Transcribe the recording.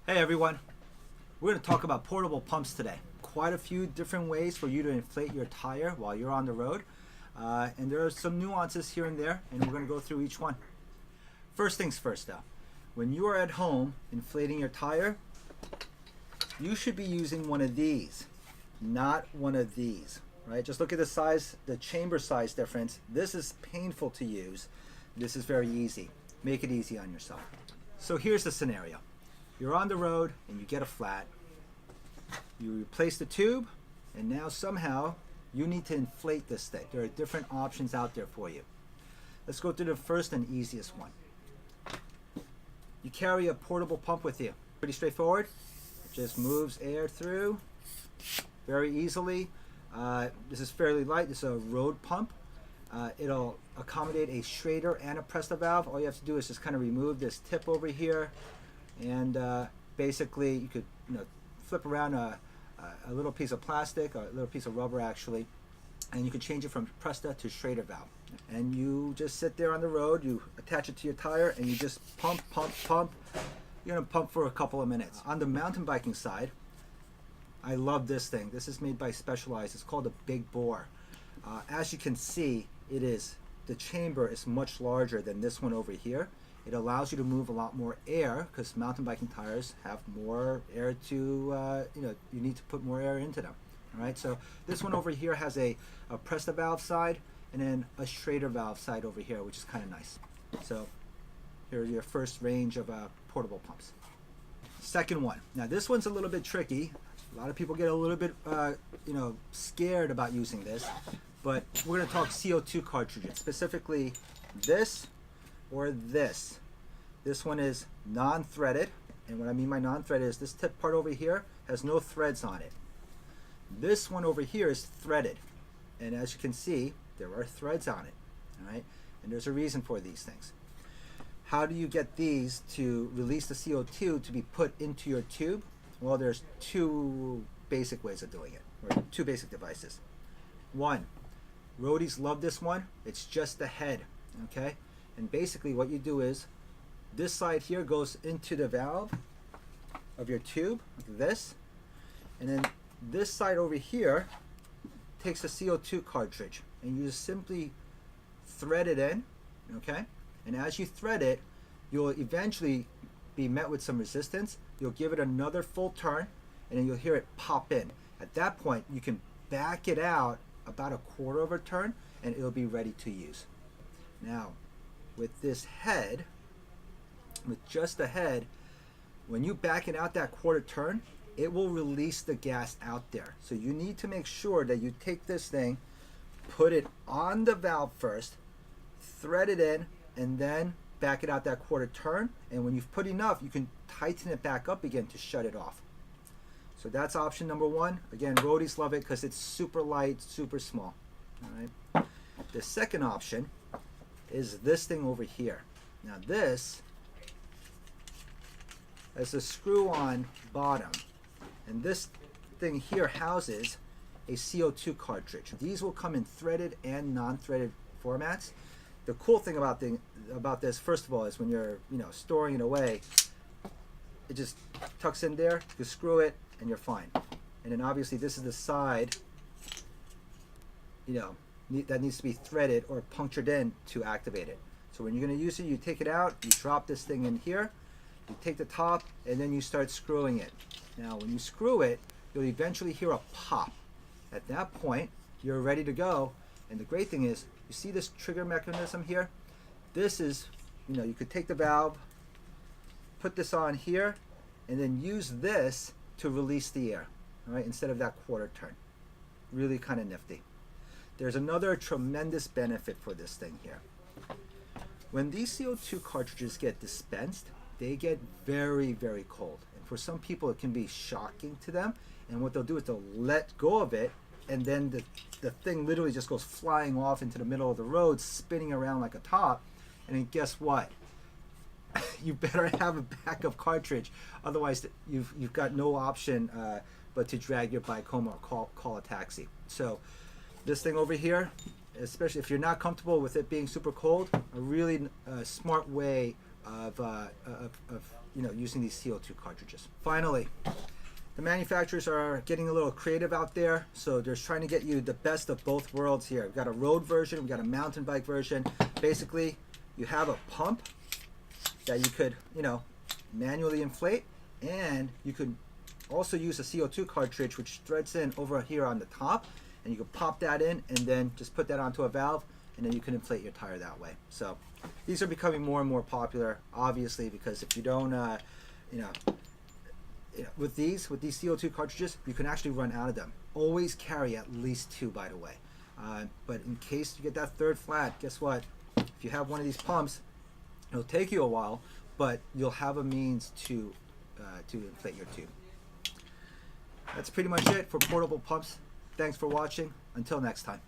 Hey everyone, we're going to talk about portable pumps today. Quite a few different ways for you to inflate your tire while you're on the road. And there are some nuances here and there, and we're going to go through each one. First things first though, when you are at home inflating your tire, you should be using one of these, not one of these, right? Just look at the size, the chamber size difference. This is painful to use. This is very easy. Make it easy on yourself. So here's the scenario. You're on the road and you get a flat. You replace the tube, and now somehow you need to inflate this thing. There are different options out there for you. Let's go through the first and easiest one. You carry a portable pump with you. Pretty straightforward. It just moves air through very easily. This is fairly light. This is a road pump. It'll accommodate a Schrader and a Presta valve. All you have to do is just kind of remove this tip over here, and basically you could flip around a little piece of plastic, a little piece of rubber actually, and you can change it from Presta to Schrader valve. And you just sit there on the road, you attach it to your tire, and you just pump. You're going to pump for a couple of minutes. On the mountain biking side, I love this thing. This is made by Specialized. It's called a Big Bore. As you can see, the chamber is much larger than this one over here. It allows you to move a lot more air because mountain biking tires have more air to, you need to put more air into them. All right, so this one over here has a Presta valve side and then a Schrader valve side over here, which is kind of nice. So here's your first range of portable pumps. Second one. Now this one's a little bit tricky. A lot of people get a little bit, scared about using this, but we're going to talk CO2 cartridges, specifically this or this. This one is non-threaded, and what I mean by non-threaded is this tip part over here has no threads on it. This one over here is threaded, and as you can see, there are threads on it. All right, and there's a reason for these things. How do you get these to release the CO2 to be put into your tube? Well, there's two basic ways of doing it, or two basic devices. One, roadies love this one. It's just the head, okay? And basically what you do is this side here goes into the valve of your tube, like this, and then this side over here takes a CO2 cartridge, and you just simply thread it in, okay? And as you thread it, you'll eventually be met with some resistance. You'll give it another full turn, and then you'll hear it pop in. At that point, you can back it out about a quarter of a turn, and it'll be ready to use. Now, with this head, with just the head, when you back it out that quarter turn, it will release the gas out there. So you need to make sure that you take this thing, put it on the valve first, thread it in, and then back it out that quarter turn. And when you've put enough, you can tighten it back up again to shut it off. So that's option number one. Again, roadies love it because it's super light, super small. All right. The second option is this thing over here. Now this has a screw-on bottom, and this thing here houses a CO2 cartridge. These will come in threaded and non-threaded formats. The cool thing about this, first of all, is when you're storing it away, it just tucks in there. You screw it, and you're fine. And then obviously this is the side, that needs to be threaded or punctured in to activate it. So when you're going to use it, you take it out, you drop this thing in here, you take the top, and then you start screwing it. Now when you screw it, you'll eventually hear a pop. At that point, you're ready to go. And the great thing is, you see this trigger mechanism here? This is, you could take the valve, put this on here, and then use this to release the air, all right, instead of that quarter turn. Really kind of nifty. There's another tremendous benefit for this thing here. When these CO2 cartridges get dispensed, they get very, very cold. And for some people, it can be shocking to them. And what they'll do is they'll let go of it, and then the thing literally just goes flying off into the middle of the road, spinning around like a top. And then guess what? You better have a backup cartridge. Otherwise, you've got no option but to drag your bike home or call a taxi. So this thing over here, especially if you're not comfortable with it being super cold, a really smart way of using these CO2 cartridges. Finally, the manufacturers are getting a little creative out there, so they're trying to get you the best of both worlds here. We've got a road version, we've got a mountain bike version. Basically, you have a pump that you could, manually inflate, and you could also use a CO2 cartridge which threads in over here on the top, and you can pop that in and then just put that onto a valve, and then you can inflate your tire that way. So these are becoming more and more popular, obviously, because if you don't, with these CO2 cartridges, you can actually run out of them. Always carry at least 2, by the way. But in case you get that third flat, guess what? If you have one of these pumps, it'll take you a while, but you'll have a means to inflate your tube. That's pretty much it for portable pumps. Thanks for watching. Until next time.